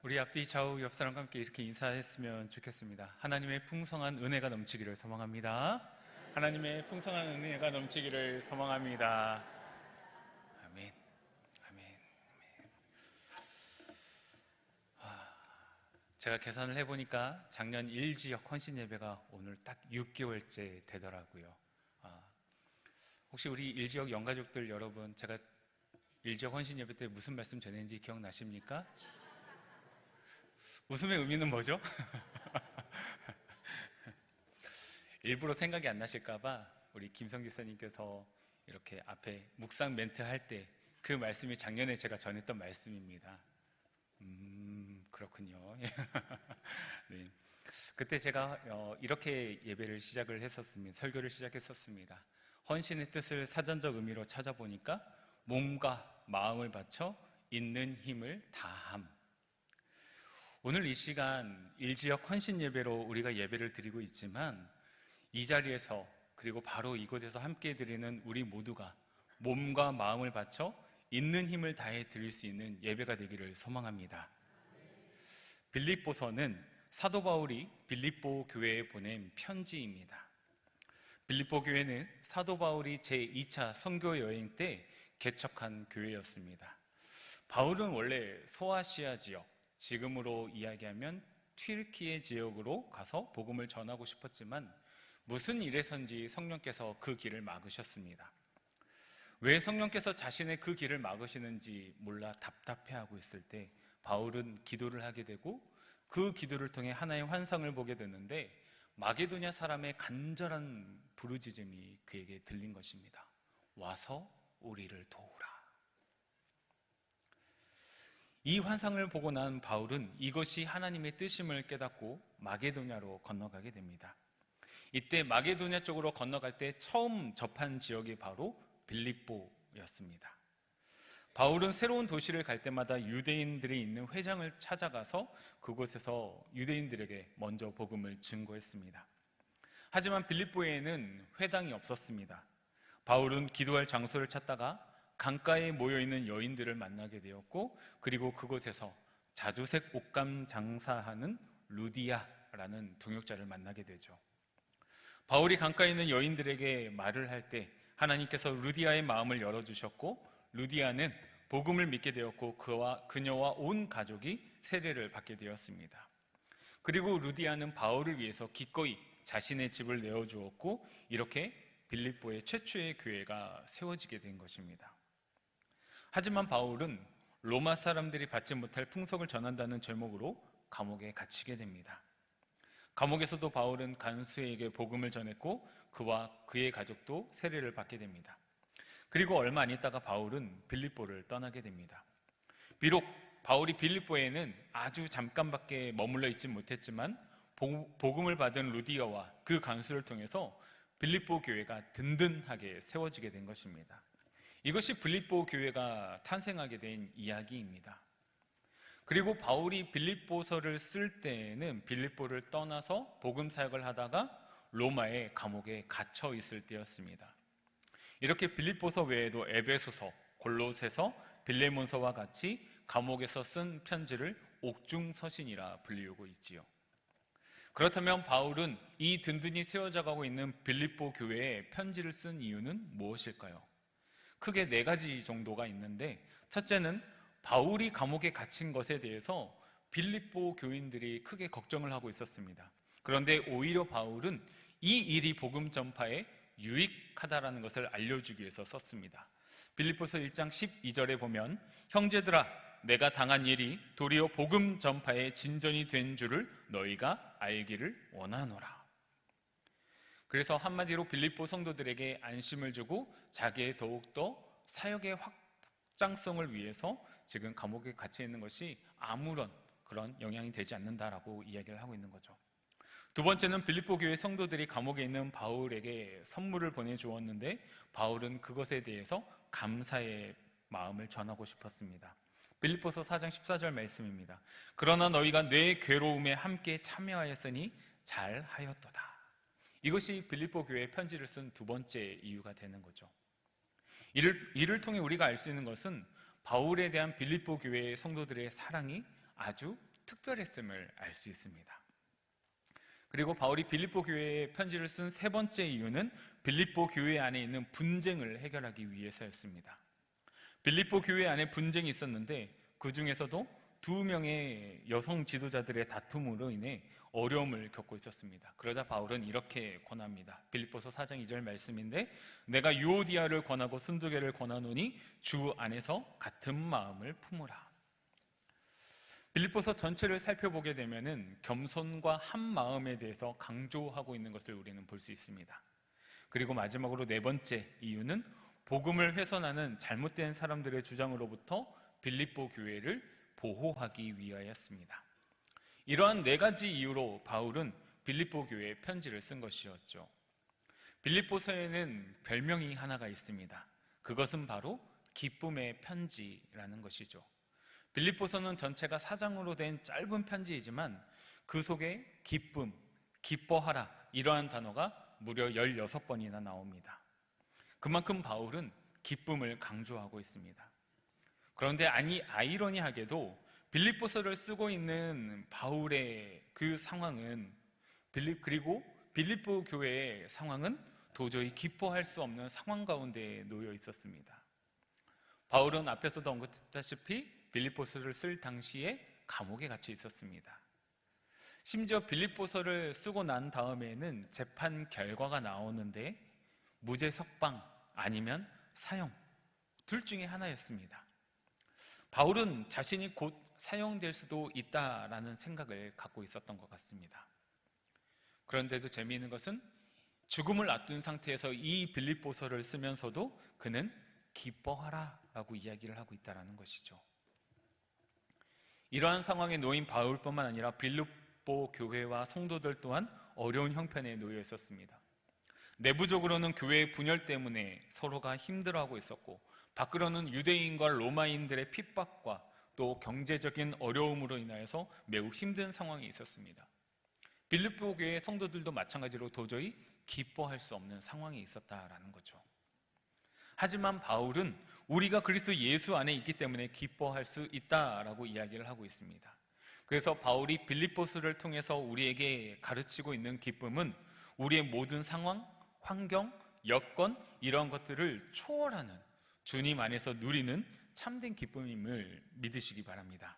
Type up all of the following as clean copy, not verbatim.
우리 앞뒤 좌우 옆 사람과 함께 이렇게 인사했으면 좋겠습니다. 하나님의 풍성한 은혜가 넘치기를 소망합니다. 하나님의 풍성한 은혜가 넘치기를 소망합니다. 아멘. 아멘. 제가 계산을 해보니까 작년 일지역 헌신 예배가 오늘 딱 6개월째 되더라고요. 혹시 우리 일지역 영가족들 여러분, 제가 일지역 헌신 예배 때 무슨 말씀 전했는지 기억나십니까? 웃음의 의미는 뭐죠? 일부러 생각이 안 나실까봐 우리 김성 지사님께서 이렇게 앞에 묵상 멘트 할 때 그 말씀이 작년에 제가 전했던 말씀입니다. 그렇군요. 네. 그때 제가 이렇게 예배를 시작을 했었습니다. 설교를 시작했었습니다. 헌신의 뜻을 사전적 의미로 찾아보니까 몸과 마음을 바쳐 있는 힘을 다함. 오늘 이 시간 일지역 헌신 예배로 우리가 예배를 드리고 있지만 이 자리에서 그리고 바로 이곳에서 함께 드리는 우리 모두가 몸과 마음을 바쳐 있는 힘을 다해 드릴 수 있는 예배가 되기를 소망합니다. 빌립보서는 사도 바울이 빌립보 교회에 보낸 편지입니다. 빌립보 교회는 사도 바울이 제2차 선교 여행 때 개척한 교회였습니다. 바울은 원래 소아시아 지역, 지금으로 이야기하면 튀르키예 지역으로 가서 복음을 전하고 싶었지만 무슨 일에선지 성령께서 그 길을 막으셨습니다. 왜 성령께서 자신의 그 길을 막으시는지 몰라 답답해하고 있을 때 바울은 기도를 하게 되고 그 기도를 통해 하나의 환상을 보게 되는데 마게도냐 사람의 간절한 부르짖음이 그에게 들린 것입니다. 와서 우리를 도우라. 이 환상을 보고 난 바울은 이것이 하나님의 뜻임을 깨닫고 마게도냐로 건너가게 됩니다. 이때 마게도냐 쪽으로 건너갈 때 처음 접한 지역이 바로 빌립보였습니다. 바울은 새로운 도시를 갈 때마다 유대인들이 있는 회장을 찾아가서 그곳에서 유대인들에게 먼저 복음을 증거했습니다. 하지만 빌립보에는 회당이 없었습니다. 바울은 기도할 장소를 찾다가 강가에 모여있는 여인들을 만나게 되었고 그리고 그곳에서 자주색 옷감 장사하는 루디아라는 동역자를 만나게 되죠. 바울이 강가에 있는 여인들에게 말을 할 때 하나님께서 루디아의 마음을 열어주셨고 루디아는 복음을 믿게 되었고 그녀와 온 가족이 세례를 받게 되었습니다. 그리고 루디아는 바울을 위해서 기꺼이 자신의 집을 내어주었고 이렇게 빌립보의 최초의 교회가 세워지게 된 것입니다. 하지만 바울은 로마 사람들이 받지 못할 풍속을 전한다는 제목으로 감옥에 갇히게 됩니다. 감옥에서도 바울은 간수에게 복음을 전했고 그와 그의 가족도 세례를 받게 됩니다. 그리고 얼마 안 있다가 바울은 빌립보를 떠나게 됩니다. 비록 바울이 빌립보에는 아주 잠깐밖에 머물러 있지 못했지만 복음을 받은 루디아와 그 간수를 통해서 빌립보 교회가 든든하게 세워지게 된 것입니다. 이것이 빌립보 교회가 탄생하게 된 이야기입니다. 그리고 바울이 빌립보서를 쓸 때에는 빌립보를 떠나서 복음 사역을 하다가 로마의 감옥에 갇혀 있을 때였습니다. 이렇게 빌립보서 외에도 에베소서, 골로새서, 빌레몬서와 같이 감옥에서 쓴 편지를 옥중서신이라 불리우고 있지요. 그렇다면 바울은 이 든든히 세워져 가고 있는 빌립보 교회에 편지를 쓴 이유는 무엇일까요? 크게 4가지 정도가 있는데 첫째는 바울이 감옥에 갇힌 것에 대해서 빌립보 교인들이 크게 걱정을 하고 있었습니다. 그런데 오히려 바울은 이 일이 복음 전파에 유익하다라는 것을 알려주기 위해서 썼습니다. 빌립보서 1장 12절에 보면 형제들아 내가 당한 일이 도리어 복음 전파에 진전이 된 줄을 너희가 알기를 원하노라. 그래서 한마디로 빌립보 성도들에게 안심을 주고 자기의 더욱더 사역의 확장성을 위해서 지금 감옥에 갇혀 있는 것이 아무런 그런 영향이 되지 않는다라고 이야기를 하고 있는 거죠. 두 번째는 빌립보 교회 성도들이 감옥에 있는 바울에게 선물을 보내주었는데 바울은 그것에 대해서 감사의 마음을 전하고 싶었습니다. 빌립보서 4장 14절 말씀입니다. 그러나 너희가 내 괴로움에 함께 참여하였으니 잘하였도다. 이것이 빌립보 교회에 편지를 쓴 두 번째 이유가 되는 거죠. 이를 통해 우리가 알 수 있는 것은 바울에 대한 빌립보 교회의 성도들의 사랑이 아주 특별했음을 알 수 있습니다. 그리고 바울이 빌립보 교회에 편지를 쓴 세 번째 이유는 빌립보 교회 안에 있는 분쟁을 해결하기 위해서였습니다. 빌립보 교회 안에 분쟁이 있었는데 그 중에서도 2명의 여성 지도자들의 다툼으로 인해 어려움을 겪고 있었습니다. 그러자 바울은 이렇게 권합니다. 빌립보서 4장 2절 말씀인데, 내가 유오디아를 권하고 순두개를 권하노니 주 안에서 같은 마음을 품으라. 빌립보서 전체를 살펴보게 되면은 겸손과 한 마음에 대해서 강조하고 있는 것을 우리는 볼 수 있습니다. 그리고 마지막으로 네 번째 이유는 복음을 훼손하는 잘못된 사람들의 주장으로부터 빌립보 교회를 보호하기 위하였습니다. 이러한 네 가지 이유로 바울은 빌립보 교회에 편지를 쓴 것이었죠. 빌립보서에는 별명이 하나가 있습니다. 그것은 바로 기쁨의 편지라는 것이죠. 빌립보서는 전체가 4장으로 된 짧은 편지이지만 그 속에 기쁨, 기뻐하라 이러한 단어가 무려 16번이나 나옵니다. 그만큼 바울은 기쁨을 강조하고 있습니다. 그런데 아이러니하게도 빌립보서를 쓰고 있는 바울의 그 상황은 그리고 빌립보 교회의 상황은 도저히 기뻐할 수 없는 상황 가운데 놓여 있었습니다. 바울은 앞에서도 언급했다시피 빌립보서를 쓸 당시에 감옥에 갇혀 있었습니다. 심지어 빌립보서를 쓰고 난 다음에는 재판 결과가 나오는데 무죄 석방 아니면 사형 둘 중에 하나였습니다. 바울은 자신이 곧 사형될 수도 있다라는 생각을 갖고 있었던 것 같습니다. 그런데도 재미있는 것은 죽음을 앞둔 상태에서 이 빌립보서를 쓰면서도 그는 기뻐하라 라고 이야기를 하고 있다는 것이죠. 이러한 상황에 놓인 바울뿐만 아니라 빌립보 교회와 성도들 또한 어려운 형편에 놓여 있었습니다. 내부적으로는 교회의 분열 때문에 서로가 힘들어하고 있었고, 밖으로는 유대인과 로마인들의 핍박과 또 경제적인 어려움으로 인하여서 매우 힘든 상황이 있었습니다. 빌립보 교회의 성도들도 마찬가지로 도저히 기뻐할 수 없는 상황이 있었다라는 거죠. 하지만 바울은 우리가 그리스도 예수 안에 있기 때문에 기뻐할 수 있다라고 이야기를 하고 있습니다. 그래서 바울이 빌립보서를 통해서 우리에게 가르치고 있는 기쁨은 우리의 모든 상황, 환경, 여건 이런 것들을 초월하는 주님 안에서 누리는 참된 기쁨임을 믿으시기 바랍니다.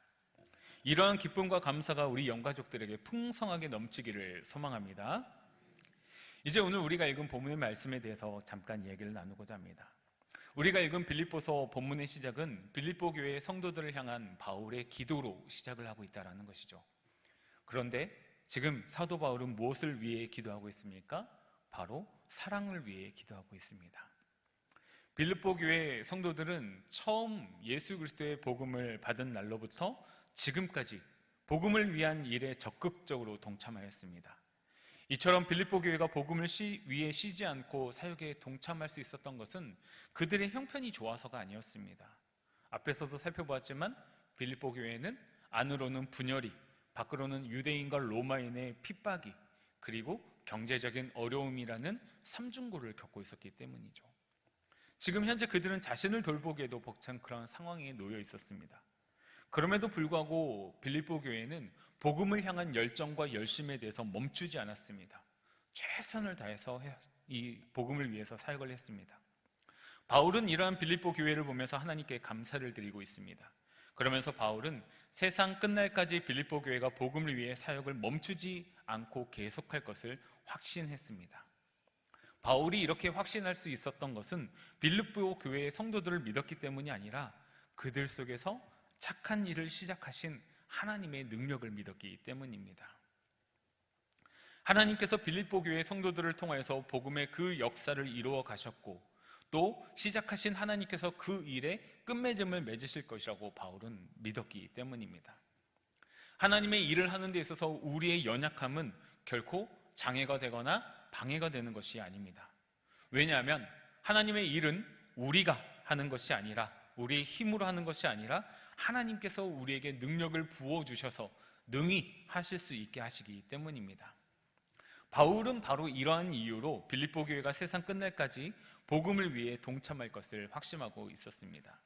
이러한 기쁨과 감사가 우리 영가족들에게 풍성하게 넘치기를 소망합니다. 이제 오늘 우리가 읽은 본문의 말씀에 대해서 잠깐 이야기를 나누고자 합니다. 우리가 읽은 빌립보서 본문의 시작은 빌립보 교회의 성도들을 향한 바울의 기도로 시작을 하고 있다는 것이죠. 그런데 지금 사도 바울은 무엇을 위해 기도하고 있습니까? 바로 사랑을 위해 기도하고 있습니다. 빌립보 교회 성도들은 처음 예수 그리스도의 복음을 받은 날로부터 지금까지 복음을 위한 일에 적극적으로 동참하였습니다. 이처럼 빌립보 교회가 복음을 위에 쉬지 않고 사역에 동참할 수 있었던 것은 그들의 형편이 좋아서가 아니었습니다. 앞에서도 살펴보았지만 빌립보 교회는 안으로는 분열이, 밖으로는 유대인과 로마인의 핍박이, 그리고 경제적인 어려움이라는 삼중고를 겪고 있었기 때문이죠. 지금 현재 그들은 자신을 돌보기에도 벅찬 그런 상황에 놓여 있었습니다. 그럼에도 불구하고 빌립보 교회는 복음을 향한 열정과 열심에 대해서 멈추지 않았습니다. 최선을 다해서 이 복음을 위해서 사역을 했습니다. 바울은 이러한 빌립보 교회를 보면서 하나님께 감사를 드리고 있습니다. 그러면서 바울은 세상 끝날까지 빌립보 교회가 복음을 위해 사역을 멈추지 않고 계속할 것을 확신했습니다. 바울이 이렇게 확신할 수 있었던 것은 빌립보 교회의 성도들을 믿었기 때문이 아니라 그들 속에서 착한 일을 시작하신 하나님의 능력을 믿었기 때문입니다. 하나님께서 빌립보 교회 성도들을 통하여서 복음의 그 역사를 이루어 가셨고 또 시작하신 하나님께서 그 일에 끝맺음을 맺으실 것이라고 바울은 믿었기 때문입니다. 하나님의 일을 하는 데 있어서 우리의 연약함은 결코 장애가 되거나 방해가 되는 것이 아닙니다. 왜냐하면 하나님의 일은 우리가 하는 것이 아니라, 우리의 힘으로 하는 것이 아니라 하나님께서 우리에게 능력을 부어주셔서 능히 하실 수 있게 하시기 때문입니다. 바울은 바로 이러한 이유로 빌립보 교회가 세상 끝날까지 복음을 위해 동참할 것을 확신하고 있었습니다.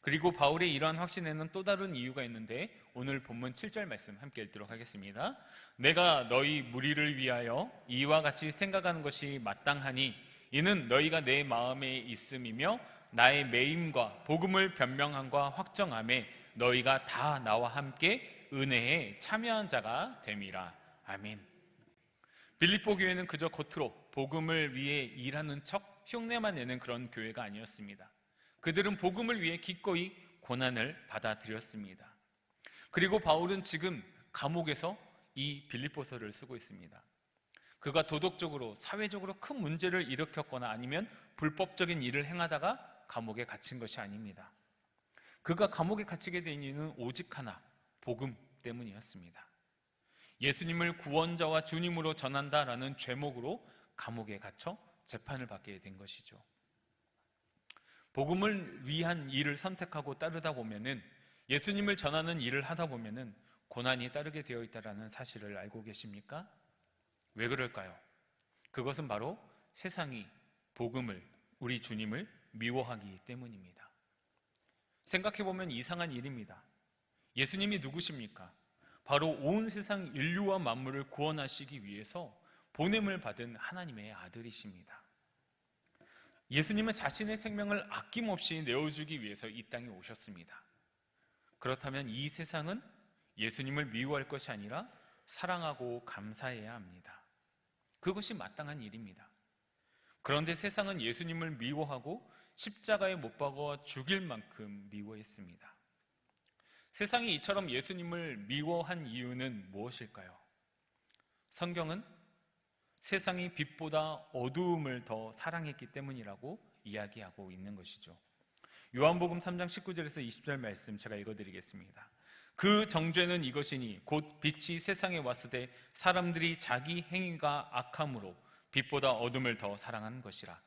그리고 바울의 이러한 확신에는 또 다른 이유가 있는데 오늘 본문 7절 말씀 함께 읽도록 하겠습니다. 내가 너희 무리를 위하여 이와 같이 생각하는 것이 마땅하니 이는 너희가 내 마음에 있음이며 나의 매임과 복음을 변명함과 확정함에 너희가 다 나와 함께 은혜에 참여한 자가 됨이라. 아멘. 빌립보 교회는 그저 겉으로 복음을 위해 일하는 척 흉내만 내는 그런 교회가 아니었습니다. 그들은 복음을 위해 기꺼이 고난을 받아들였습니다. 그리고 바울은 지금 감옥에서 이 빌립보서를 쓰고 있습니다. 그가 도덕적으로, 사회적으로 큰 문제를 일으켰거나 아니면 불법적인 일을 행하다가 감옥에 갇힌 것이 아닙니다. 그가 감옥에 갇히게 된 이유는 오직 하나, 복음 때문이었습니다. 예수님을 구원자와 주님으로 전한다라는 죄목으로 감옥에 갇혀 재판을 받게 된 것이죠. 복음을 위한 일을 선택하고 따르다 보면은, 예수님을 전하는 일을 하다 보면은 고난이 따르게 되어 있다는 사실을 알고 계십니까? 왜 그럴까요? 그것은 바로 세상이 복음을, 우리 주님을 미워하기 때문입니다. 생각해보면 이상한 일입니다. 예수님이 누구십니까? 바로 온 세상 인류와 만물을 구원하시기 위해서 보냄을 받은 하나님의 아들이십니다. 예수님은 자신의 생명을 아낌없이 내어주기 위해서 이 땅에 오셨습니다. 그렇다면 이 세상은 예수님을 미워할 것이 아니라 사랑하고 감사해야 합니다. 그것이 마땅한 일입니다. 그런데 세상은 예수님을 미워하고 십자가에 못 박아 죽일 만큼 미워했습니다. 세상이 이처럼 예수님을 미워한 이유는 무엇일까요? 성경은 세상이 빛보다 어두움을 더 사랑했기 때문이라고 이야기하고 있는 것이죠. 요한복음 3장 19절에서 20절 말씀 제가 읽어드리겠습니다. 그 정죄는 이것이니 곧 빛이 세상에 왔을 때 사람들이 자기 행위가 악함으로 빛보다 어둠을 더 사랑한 것이라.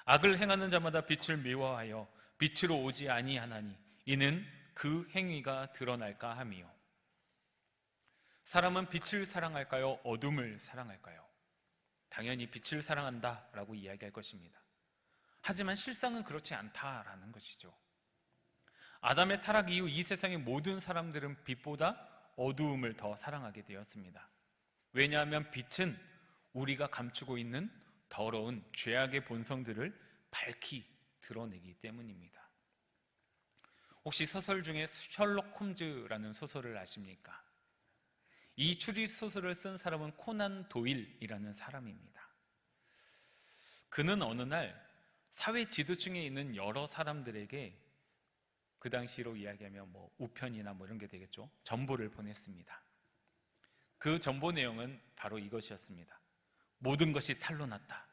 악을 행하는 자마다 빛을 미워하여 빛으로 오지 아니하나니 이는 그 행위가 드러날까 함이요. 사람은 빛을 사랑할까요? 어둠을 사랑할까요? 당연히 빛을 사랑한다라고 이야기할 것입니다. 하지만 실상은 그렇지 않다라는 것이죠. 아담의 타락 이후 이 세상의 모든 사람들은 빛보다 어두움을 더 사랑하게 되었습니다. 왜냐하면 빛은 우리가 감추고 있는 더러운 죄악의 본성들을 밝히 드러내기 때문입니다. 혹시 소설 중에 셜록 홈즈라는 소설을 아십니까? 이 추리 소설을 쓴 사람은 코난 도일이라는 사람입니다. 그는 어느 날 사회 지도층에 있는 여러 사람들에게 그 당시로 이야기하면 우편이나 이런 게 되겠죠. 정보를 보냈습니다. 그 정보 내용은 바로 이것이었습니다. 모든 것이 탈로 났다.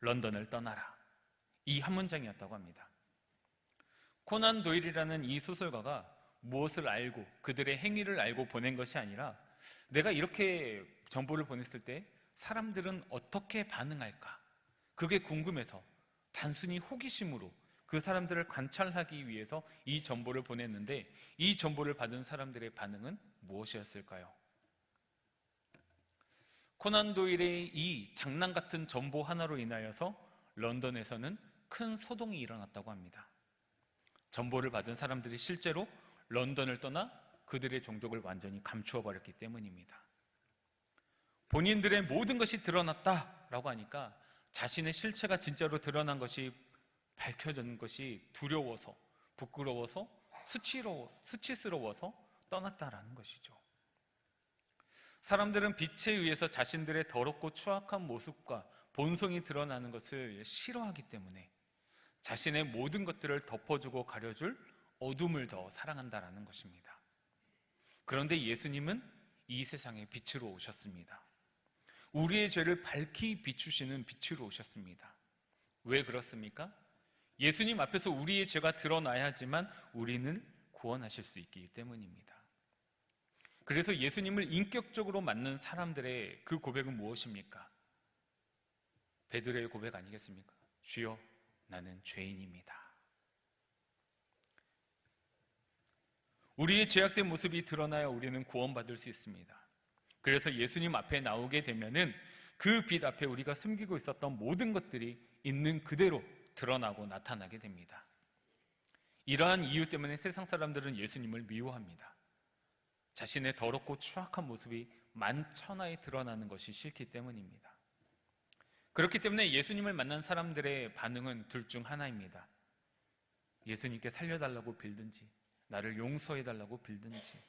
런던을 떠나라. 이 한 문장이었다고 합니다. 코난 도일이라는 이 소설가가 무엇을 알고 그들의 행위를 알고 보낸 것이 아니라 내가 이렇게 정보를 보냈을 때 사람들은 어떻게 반응할까? 그게 궁금해서 단순히 호기심으로 그 사람들을 관찰하기 위해서 이 정보를 보냈는데 이 정보를 받은 사람들의 반응은 무엇이었을까요? 코난 도일의 이 장난 같은 정보 하나로 인하여서 런던에서는 큰 소동이 일어났다고 합니다. 정보를 받은 사람들이 실제로 런던을 떠나 그들의 종족을 완전히 감추어 버렸기 때문입니다. 본인들의 모든 것이 드러났다라고 하니까 자신의 실체가 진짜로 드러난 것이 밝혀진 것이 두려워서, 부끄러워서, 수치스러워서 떠났다라는 것이죠. 사람들은 빛에 의해서 자신들의 더럽고 추악한 모습과 본성이 드러나는 것을 싫어하기 때문에 자신의 모든 것들을 덮어주고 가려줄 어둠을 더 사랑한다라는 것입니다. 그런데 예수님은 이 세상에 빛으로 오셨습니다. 우리의 죄를 밝히 비추시는 빛으로 오셨습니다. 왜 그렇습니까? 예수님 앞에서 우리의 죄가 드러나야지만 우리는 구원하실 수 있기 때문입니다. 그래서 예수님을 인격적으로 맞는 사람들의 그 고백은 무엇입니까? 베드로의 고백 아니겠습니까? 주여, 나는 죄인입니다. 우리의 죄악된 모습이 드러나야 우리는 구원받을 수 있습니다. 그래서 예수님 앞에 나오게 되면은 그 빛 앞에 우리가 숨기고 있었던 모든 것들이 있는 그대로 드러나고 나타나게 됩니다. 이러한 이유 때문에 세상 사람들은 예수님을 미워합니다. 자신의 더럽고 추악한 모습이 만천하에 드러나는 것이 싫기 때문입니다. 그렇기 때문에 예수님을 만난 사람들의 반응은 둘 중 하나입니다. 예수님께 살려달라고 빌든지, 나를 용서해달라고 빌든지,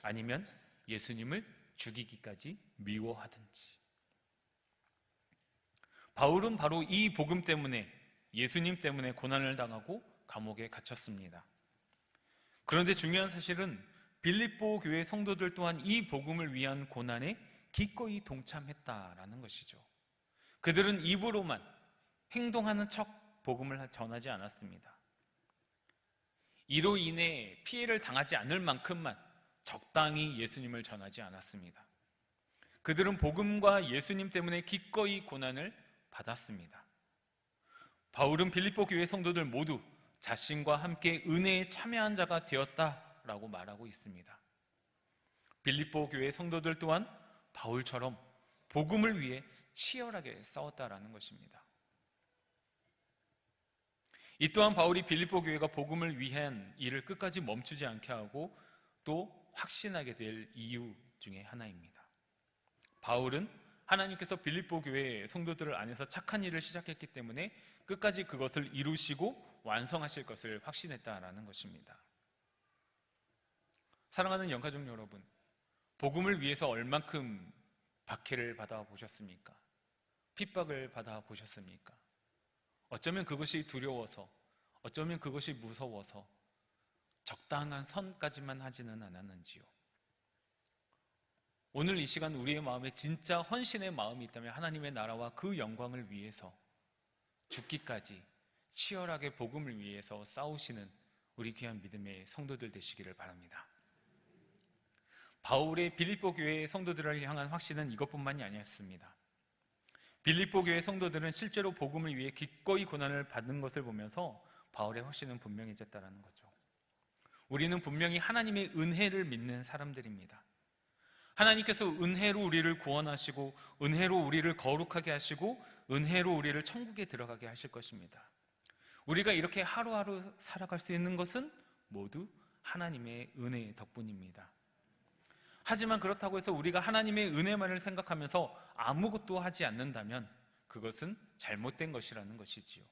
아니면 예수님을 죽이기까지 미워하든지. 바울은 바로 이 복음 때문에, 예수님 때문에 고난을 당하고 감옥에 갇혔습니다. 그런데 중요한 사실은 빌립보 교회 성도들 또한 이 복음을 위한 고난에 기꺼이 동참했다라는 것이죠. 그들은 입으로만 행동하는 척 복음을 전하지 않았습니다. 이로 인해 피해를 당하지 않을 만큼만 적당히 예수님을 전하지 않았습니다. 그들은 복음과 예수님 때문에 기꺼이 고난을 받았습니다. 바울은 빌립보 교회 성도들 모두 자신과 함께 은혜에 참여한 자가 되었다라고 말하고 있습니다. 빌립보 교회 성도들 또한 바울처럼 복음을 위해 치열하게 싸웠다라는 것입니다. 이 또한 바울이 빌립보 교회가 복음을 위한 일을 끝까지 멈추지 않게 하고 또 확신하게 될 이유 중에 하나입니다. 바울은 하나님께서 빌립보 교회 성도들을 안에서 착한 일을 시작했기 때문에 끝까지 그것을 이루시고 완성하실 것을 확신했다라는 것입니다. 사랑하는 영가족 여러분, 복음을 위해서 얼만큼 박해를 받아보셨습니까? 핍박을 받아보셨습니까? 어쩌면 그것이 두려워서, 어쩌면 그것이 무서워서 적당한 선까지만 하지는 않았는지요. 오늘 이 시간 우리의 마음에 진짜 헌신의 마음이 있다면 하나님의 나라와 그 영광을 위해서 죽기까지 치열하게 복음을 위해서 싸우시는 우리 귀한 믿음의 성도들 되시기를 바랍니다. 바울의 빌립보 교회의 성도들을 향한 확신은 이것뿐만이 아니었습니다. 빌립보 교회 성도들은 실제로 복음을 위해 기꺼이 고난을 받는 것을 보면서 바울의 확신은 분명해졌다는 거죠. 우리는 분명히 하나님의 은혜를 믿는 사람들입니다. 하나님께서 은혜로 우리를 구원하시고 은혜로 우리를 거룩하게 하시고 은혜로 우리를 천국에 들어가게 하실 것입니다. 우리가 이렇게 하루하루 살아갈 수 있는 것은 모두 하나님의 은혜 덕분입니다. 하지만 그렇다고 해서 우리가 하나님의 은혜만을 생각하면서 아무것도 하지 않는다면 그것은 잘못된 것이라는 것이지요.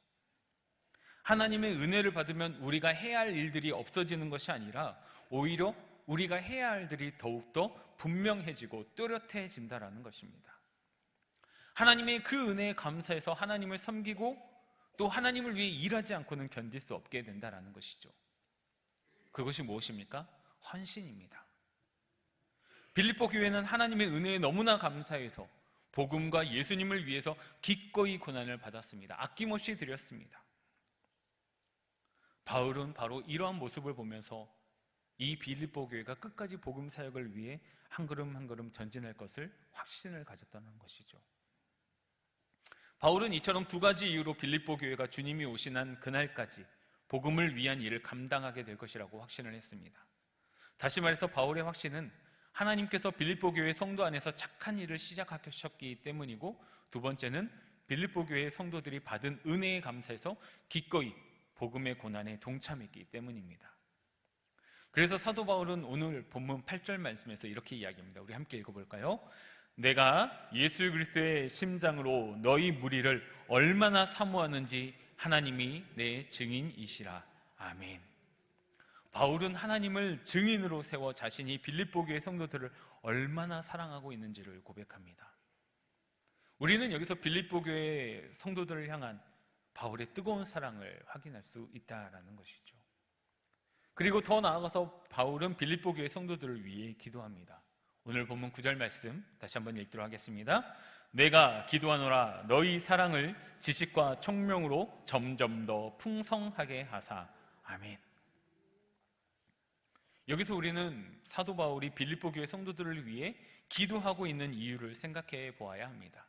하나님의 은혜를 받으면 우리가 해야 할 일들이 없어지는 것이 아니라 오히려 우리가 해야 할 일들이 더욱더 분명해지고 뚜렷해진다라는 것입니다. 하나님의 그 은혜에 감사해서 하나님을 섬기고 또 하나님을 위해 일하지 않고는 견딜 수 없게 된다라는 것이죠. 그것이 무엇입니까? 헌신입니다. 빌립보 교회는 하나님의 은혜에 너무나 감사해서 복음과 예수님을 위해서 기꺼이 고난을 받았습니다. 아낌없이 드렸습니다. 바울은 바로 이러한 모습을 보면서 이 빌립보 교회가 끝까지 복음 사역을 위해 한 걸음 한 걸음 전진할 것을 확신을 가졌다는 것이죠. 바울은 이처럼 두 가지 이유로 빌립보 교회가 주님이 오시는 그날까지 복음을 위한 일을 감당하게 될 것이라고 확신을 했습니다. 다시 말해서 바울의 확신은 하나님께서 빌립보 교회 성도 안에서 착한 일을 시작하셨기 때문이고, 두 번째는 빌립보 교회 성도들이 받은 은혜에 감사해서 기꺼이 복음의 고난에 동참했기 때문입니다. 그래서 사도 바울은 오늘 본문 8절 말씀에서 이렇게 이야기합니다. 우리 함께 읽어볼까요? 내가 예수 그리스도의 심장으로 너희 무리를 얼마나 사모하는지 하나님이 내 증인이시라. 아멘. 바울은 하나님을 증인으로 세워 자신이 빌립보 교회 성도들을 얼마나 사랑하고 있는지를 고백합니다. 우리는 여기서 빌립보 교회 성도들을 향한 바울의 뜨거운 사랑을 확인할 수 있다라는 것이죠. 그리고 더 나아가서 바울은 빌립보 교회 성도들을 위해 기도합니다. 오늘 본문 9절 말씀 다시 한번 읽도록 하겠습니다. 내가 기도하노라 너희 사랑을 지식과 총명으로 점점 더 풍성하게 하사. 아멘. 여기서 우리는 사도 바울이 빌립보 교회 성도들을 위해 기도하고 있는 이유를 생각해 보아야 합니다.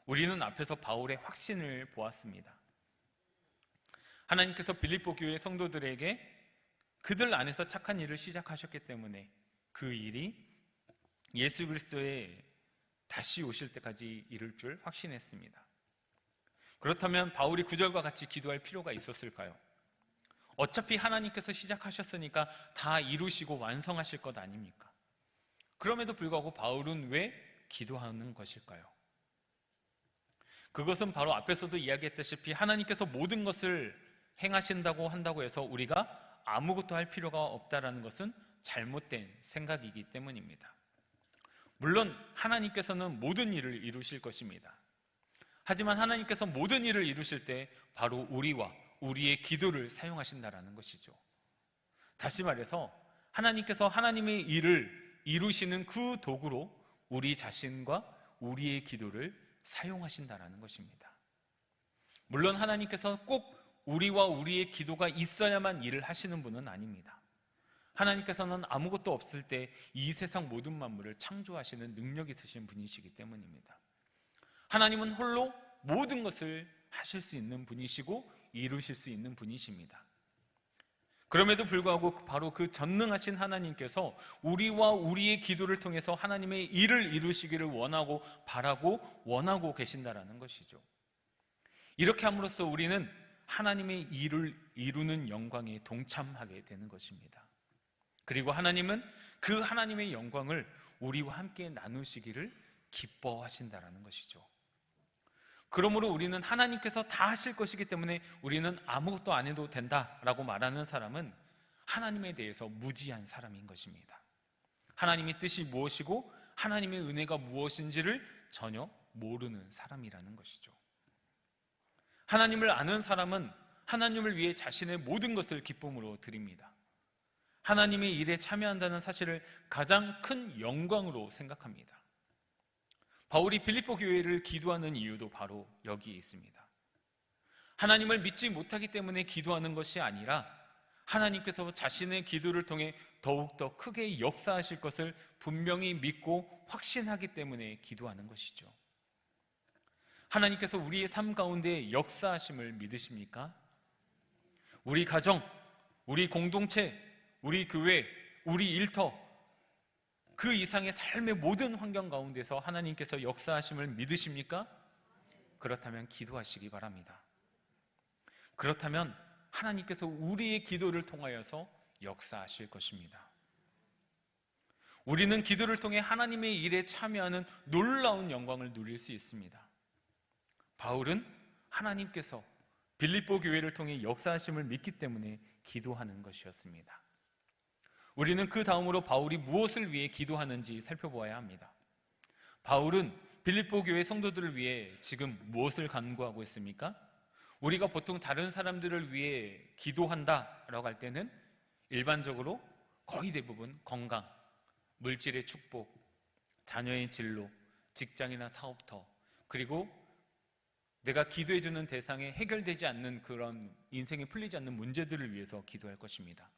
우리는 앞에서 바울의 확신을 보았습니다. 하나님께서 빌립보 교회 성도들에게 그들 안에서 착한 일을 시작하셨기 때문에 그 일이 예수 그리스도의 다시 오실 때까지 이룰 줄 확신했습니다. 그렇다면 바울이 9절과 같이 기도할 필요가 있었을까요? 어차피 하나님께서 시작하셨으니까 다 이루시고 완성하실 것 아닙니까? 그럼에도 불구하고 바울은 왜 기도하는 것일까요? 그것은 바로 앞에서도 이야기했다시피 하나님께서 모든 것을 행하신다고 한다고 해서 우리가 아무것도 할 필요가 없다라는 것은 잘못된 생각이기 때문입니다. 물론 하나님께서는 모든 일을 이루실 것입니다. 하지만 하나님께서 모든 일을 이루실 때 바로 우리와 우리의 기도를 사용하신다라는 것이죠. 다시 말해서 하나님께서 하나님의 일을 이루시는 그 도구로 우리 자신과 우리의 기도를 사용하신다라는 것입니다. 물론 하나님께서 꼭 우리와 우리의 기도가 있어야만 일을 하시는 분은 아닙니다. 하나님께서는 아무것도 없을 때 이 세상 모든 만물을 창조하시는 능력 있으신 분이시기 때문입니다. 하나님은 홀로 모든 것을 하실 수 있는 분이시고 이루실 수 있는 분이십니다. 그럼에도 불구하고 바로 그 전능하신 하나님께서 우리와 우리의 기도를 통해서 하나님의 일을 이루시기를 원하고 바라고 원하고 계신다라는 것이죠. 이렇게 함으로써 우리는 하나님의 일을 이루는 영광에 동참하게 되는 것입니다. 그리고 하나님은 그 하나님의 영광을 우리와 함께 나누시기를 기뻐하신다라는 것이죠. 그러므로 우리는 하나님께서 다 하실 것이기 때문에 우리는 아무것도 안 해도 된다라고 말하는 사람은 하나님에 대해서 무지한 사람인 것입니다. 하나님의 뜻이 무엇이고 하나님의 은혜가 무엇인지를 전혀 모르는 사람이라는 것이죠. 하나님을 아는 사람은 하나님을 위해 자신의 모든 것을 기쁨으로 드립니다. 하나님의 일에 참여한다는 사실을 가장 큰 영광으로 생각합니다. 바울이 빌립보 교회를 기도하는 이유도 바로 여기에 있습니다. 하나님을 믿지 못하기 때문에 기도하는 것이 아니라 하나님께서 자신의 기도를 통해 더욱더 크게 역사하실 것을 분명히 믿고 확신하기 때문에 기도하는 것이죠. 하나님께서 우리의 삶 가운데 역사하심을 믿으십니까? 우리 가정, 우리 공동체, 우리 교회, 우리 일터, 그 이상의 삶의 모든 환경 가운데서 하나님께서 역사하심을 믿으십니까? 그렇다면 기도하시기 바랍니다. 그렇다면 하나님께서 우리의 기도를 통하여서 역사하실 것입니다. 우리는 기도를 통해 하나님의 일에 참여하는 놀라운 영광을 누릴 수 있습니다. 바울은 하나님께서 빌립보 교회를 통해 역사하심을 믿기 때문에 기도하는 것이었습니다. 우리는 그 다음으로 바울이 무엇을 위해 기도하는지 살펴보아야 합니다. 바울은 빌립보 교회 성도들을 위해 지금 무엇을 간구하고 있습니까? 우리가 보통 다른 사람들을 위해 기도한다라고 할 때는 일반적으로 거의 대부분 건강, 물질의 축복, 자녀의 진로, 직장이나 사업터, 그리고 내가 기도해주는 대상에 해결되지 않는 그런 인생에 풀리지 않는 문제들을 위해서 기도할 것입니다.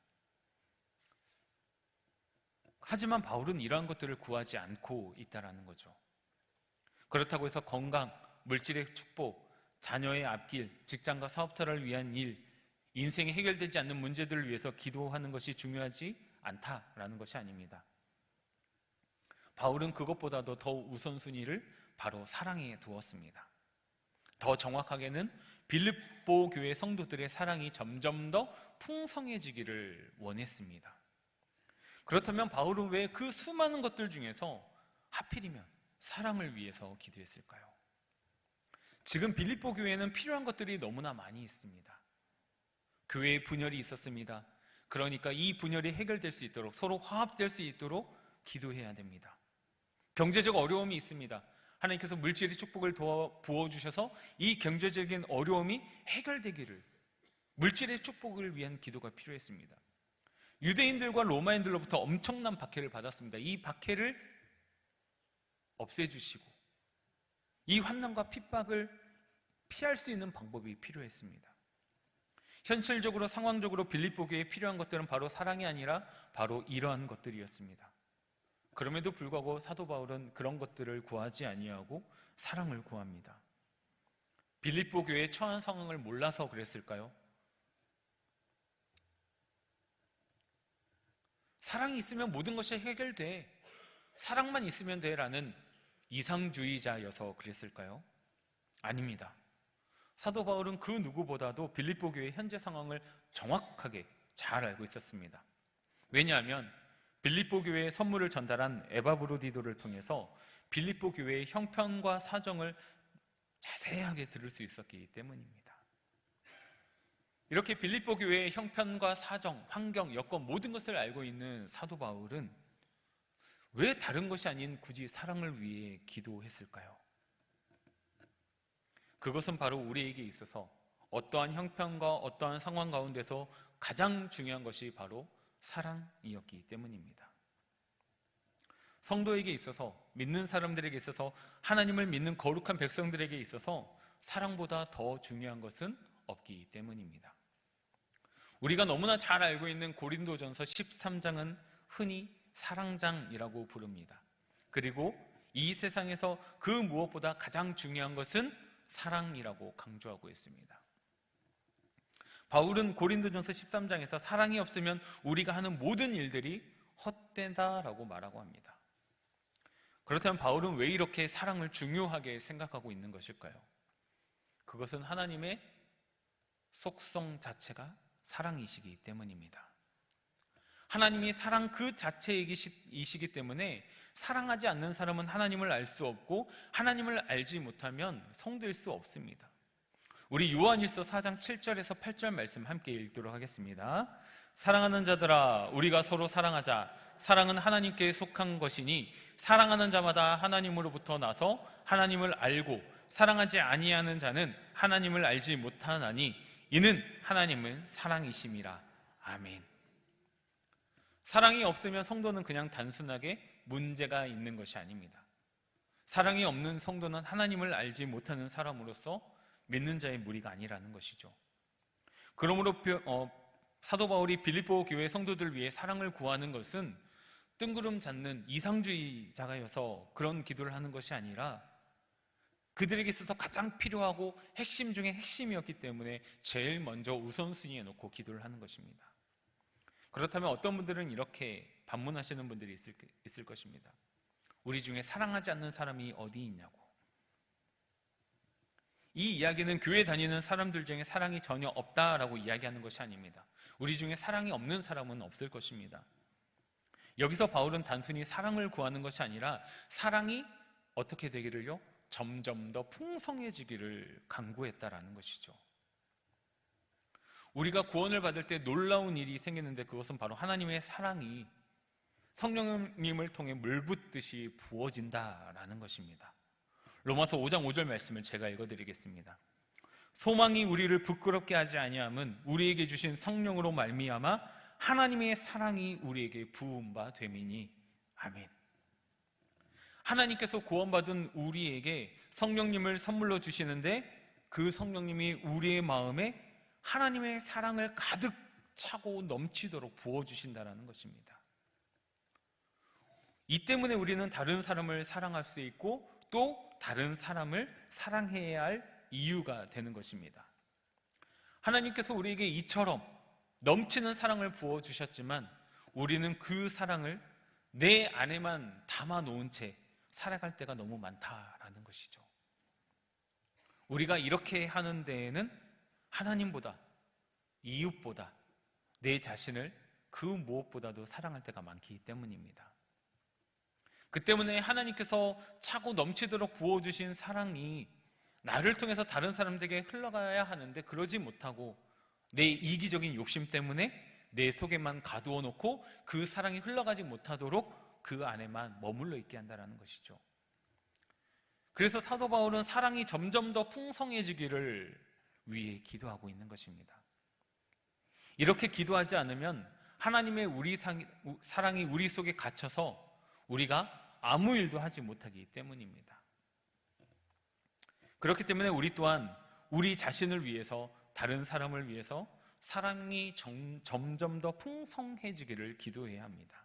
하지만 바울은 이러한 것들을 구하지 않고 있다는 거죠. 그렇다고 해서 건강, 물질의 축복, 자녀의 앞길, 직장과 사업터를 위한 일, 인생에 해결되지 않는 문제들을 위해서 기도하는 것이 중요하지 않다라는 것이 아닙니다. 바울은 그것보다도 더 우선순위를 바로 사랑에 두었습니다. 더 정확하게는 빌립보 교회 성도들의 사랑이 점점 더 풍성해지기를 원했습니다. 그렇다면 바울은 왜 그 수많은 것들 중에서 하필이면 사랑을 위해서 기도했을까요? 지금 빌립보 교회에는 필요한 것들이 너무나 많이 있습니다. 교회에 분열이 있었습니다. 그러니까 이 분열이 해결될 수 있도록, 서로 화합될 수 있도록 기도해야 됩니다. 경제적 어려움이 있습니다. 하나님께서 물질의 축복을 부어주셔서 이 경제적인 어려움이 해결되기를, 물질의 축복을 위한 기도가 필요했습니다. 유대인들과 로마인들로부터 엄청난 박해를 받았습니다. 이 박해를 없애주시고 이 환난과 핍박을 피할 수 있는 방법이 필요했습니다. 현실적으로 상황적으로 빌립보 교회에 필요한 것들은 바로 사랑이 아니라 바로 이러한 것들이었습니다. 그럼에도 불구하고 사도 바울은 그런 것들을 구하지 아니하고 사랑을 구합니다. 빌립보 교회의 처한 상황을 몰라서 그랬을까요? 사랑이 있으면 모든 것이 해결돼, 사랑만 있으면 돼 라는 이상주의자여서 그랬을까요? 아닙니다. 사도 바울은 그 누구보다도 빌립보 교회의 현재 상황을 정확하게 잘 알고 있었습니다. 왜냐하면 빌립보 교회에 선물을 전달한 에바브로디도를 통해서 빌립보 교회의 형편과 사정을 자세하게 들을 수 있었기 때문입니다. 이렇게 빌립보 교회의 형편과 사정, 환경, 여건 모든 것을 알고 있는 사도 바울은 왜 다른 것이 아닌 굳이 사랑을 위해 기도했을까요? 그것은 바로 우리에게 있어서 어떠한 형편과 어떠한 상황 가운데서 가장 중요한 것이 바로 사랑이었기 때문입니다. 성도에게 있어서, 믿는 사람들에게 있어서, 하나님을 믿는 거룩한 백성들에게 있어서 사랑보다 더 중요한 것은 없기 때문입니다. 우리가 너무나 잘 알고 있는 고린도전서 13장은 흔히 사랑장이라고 부릅니다. 그리고 이 세상에서 그 무엇보다 가장 중요한 것은 사랑이라고 강조하고 있습니다. 바울은 고린도전서 13장에서 사랑이 없으면 우리가 하는 모든 일들이 헛되다라고 말하고 합니다. 그렇다면 바울은 왜 이렇게 사랑을 중요하게 생각하고 있는 것일까요? 그것은 하나님의 속성 자체가 사랑이시기 때문입니다. 하나님이 사랑 그 자체이시기 때문에 사랑하지 않는 사람은 하나님을 알 수 없고 하나님을 알지 못하면 성도일 수 없습니다. 우리 요한일서 4장 7절에서 8절 말씀 함께 읽도록 하겠습니다. 사랑하는 자들아, 우리가 서로 사랑하자. 사랑은 하나님께 속한 것이니 사랑하는 자마다 하나님으로부터 나서 하나님을 알고 사랑하지 아니하는 자는 하나님을 알지 못하나니 이는 하나님은 사랑이심이라. 아멘. 사랑이 없으면 성도는 그냥 단순하게 문제가 있는 것이 아닙니다. 사랑이 없는 성도는 하나님을 알지 못하는 사람으로서 믿는 자의 무리가 아니라는 것이죠. 그러므로 사도 바울이 빌립보 교회 성도들 위해 사랑을 구하는 것은 뜬구름 잡는 이상주의자가여서 그런 기도를 하는 것이 아니라 그들에게 있어서 가장 필요하고 핵심 중에 핵심이었기 때문에 제일 먼저 우선순위에 놓고 기도를 하는 것입니다. 그렇다면 어떤 분들은 이렇게 반문하시는 분들이 있을 것입니다. 우리 중에 사랑하지 않는 사람이 어디 있냐고. 이 이야기는 교회 다니는 사람들 중에 사랑이 전혀 없다라고 이야기하는 것이 아닙니다. 우리 중에 사랑이 없는 사람은 없을 것입니다. 여기서 바울은 단순히 사랑을 구하는 것이 아니라 사랑이 어떻게 되기를요? 점점 더 풍성해지기를 간구했다라는 것이죠. 우리가 구원을 받을 때 놀라운 일이 생기는데 그것은 바로 하나님의 사랑이 성령님을 통해 물 붓듯이 부어진다라는 것입니다. 로마서 5장 5절 말씀을 제가 읽어드리겠습니다. 소망이 우리를 부끄럽게 하지 아니함은 우리에게 주신 성령으로 말미암아 하나님의 사랑이 우리에게 부은 바 됨이니. 아멘. 하나님께서 구원받은 우리에게 성령님을 선물로 주시는데 그 성령님이 우리의 마음에 하나님의 사랑을 가득 차고 넘치도록 부어주신다는 것입니다. 이 때문에 우리는 다른 사람을 사랑할 수 있고 또 다른 사람을 사랑해야 할 이유가 되는 것입니다. 하나님께서 우리에게 이처럼 넘치는 사랑을 부어주셨지만 우리는 그 사랑을 내 안에만 담아놓은 채 살아갈 때가 너무 많다라는 것이죠. 우리가 이렇게 하는 데에는 하나님보다, 이웃보다, 내 자신을 그 무엇보다도 사랑할 때가 많기 때문입니다. 그 때문에 하나님께서 차고 넘치도록 부어주신 사랑이 나를 통해서 다른 사람들에게 흘러가야 하는데 그러지 못하고 내 이기적인 욕심 때문에 내 속에만 가두어 놓고 그 사랑이 흘러가지 못하도록 그 안에만 머물러 있게 한다는 것이죠. 그래서 사도 바울은 사랑이 점점 더 풍성해지기를 위해 기도하고 있는 것입니다. 이렇게 기도하지 않으면 하나님의 사랑이 우리 속에 갇혀서 우리가 아무 일도 하지 못하기 때문입니다. 그렇기 때문에 우리 또한 우리 자신을 위해서, 다른 사람을 위해서 사랑이 점점 더 풍성해지기를 기도해야 합니다.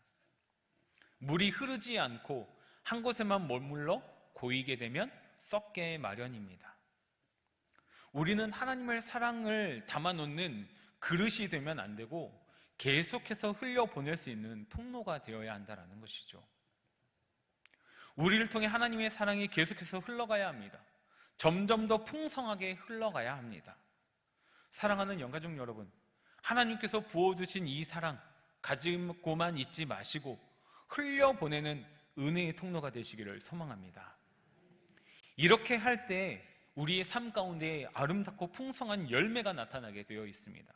물이 흐르지 않고 한 곳에만 머물러 고이게 되면 썩게 마련입니다. 우리는 하나님의 사랑을 담아놓는 그릇이 되면 안 되고 계속해서 흘려보낼 수 있는 통로가 되어야 한다는 것이죠. 우리를 통해 하나님의 사랑이 계속해서 흘러가야 합니다. 점점 더 풍성하게 흘러가야 합니다. 사랑하는 영가족 여러분, 하나님께서 부어주신 이 사랑 가지고만 있지 마시고 흘려보내는 은혜의 통로가 되시기를 소망합니다. 이렇게 할 때 우리의 삶 가운데 아름답고 풍성한 열매가 나타나게 되어 있습니다.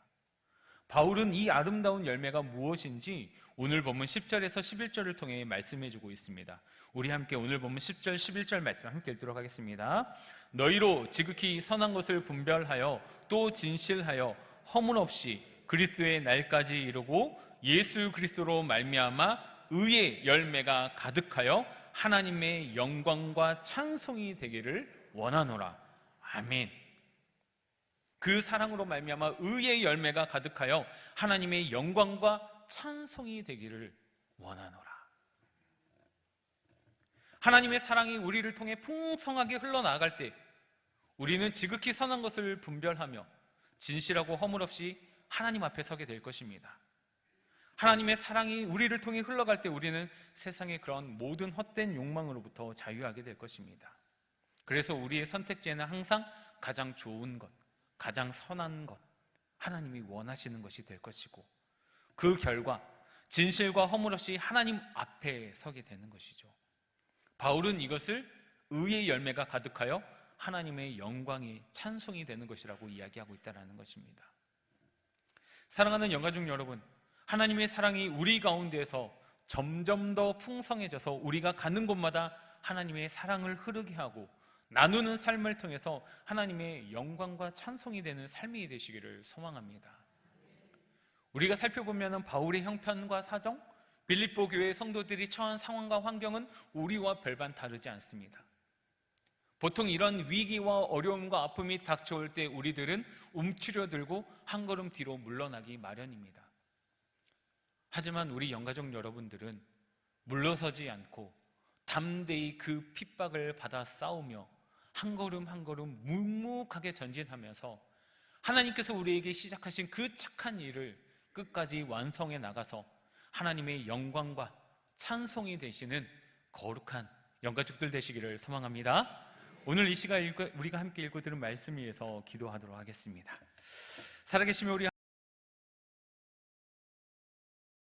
바울은 이 아름다운 열매가 무엇인지 오늘 본문 10절에서 11절을 통해 말씀해주고 있습니다. 우리 함께 오늘 본문 10절, 11절 말씀 함께 읽도록 하겠습니다. 너희로 지극히 선한 것을 분별하여 또 진실하여 허물 없이 그리스도의 날까지 이루고 예수 그리스도로 말미암아 의의 열매가 가득하여 하나님의 영광과 찬송이 되기를 원하노라. 아멘. 그 사랑으로 말미암아 의의 열매가 가득하여 하나님의 영광과 찬송이 되기를 원하노라. 하나님의 사랑이 우리를 통해 풍성하게 흘러나갈 때 우리는 지극히 선한 것을 분별하며 진실하고 허물 없이 하나님 앞에 서게 될 것입니다. 하나님의 사랑이 우리를 통해 흘러갈 때 우리는 세상의 그런 모든 헛된 욕망으로부터 자유하게 될 것입니다. 그래서 우리의 선택지에는 항상 가장 좋은 것, 가장 선한 것, 하나님이 원하시는 것이 될 것이고 그 결과 진실과 허물 없이 하나님 앞에 서게 되는 것이죠. 바울은 이것을 의의 열매가 가득하여 하나님의 영광이 찬송이 되는 것이라고 이야기하고 있다는 것입니다. 사랑하는 영가족 여러분, 하나님의 사랑이 우리 가운데에서 점점 더 풍성해져서 우리가 가는 곳마다 하나님의 사랑을 흐르게 하고 나누는 삶을 통해서 하나님의 영광과 찬송이 되는 삶이 되시기를 소망합니다. 우리가 살펴보면 바울의 형편과 사정, 빌립보 교회의 성도들이 처한 상황과 환경은 우리와 별반 다르지 않습니다. 보통 이런 위기와 어려움과 아픔이 닥쳐올 때 우리들은 움츠려들고 한 걸음 뒤로 물러나기 마련입니다. 하지만 우리 영가족 여러분들은 물러서지 않고 담대히 그 핍박을 받아 싸우며 한 걸음 한 걸음 묵묵하게 전진하면서 하나님께서 우리에게 시작하신 그 착한 일을 끝까지 완성해 나가서 하나님의 영광과 찬송이 되시는 거룩한 영가족들 되시기를 소망합니다. 오늘 이 시간 우리가 함께 읽고 들은 말씀 위에서 기도하도록 하겠습니다. 살아계시며 우리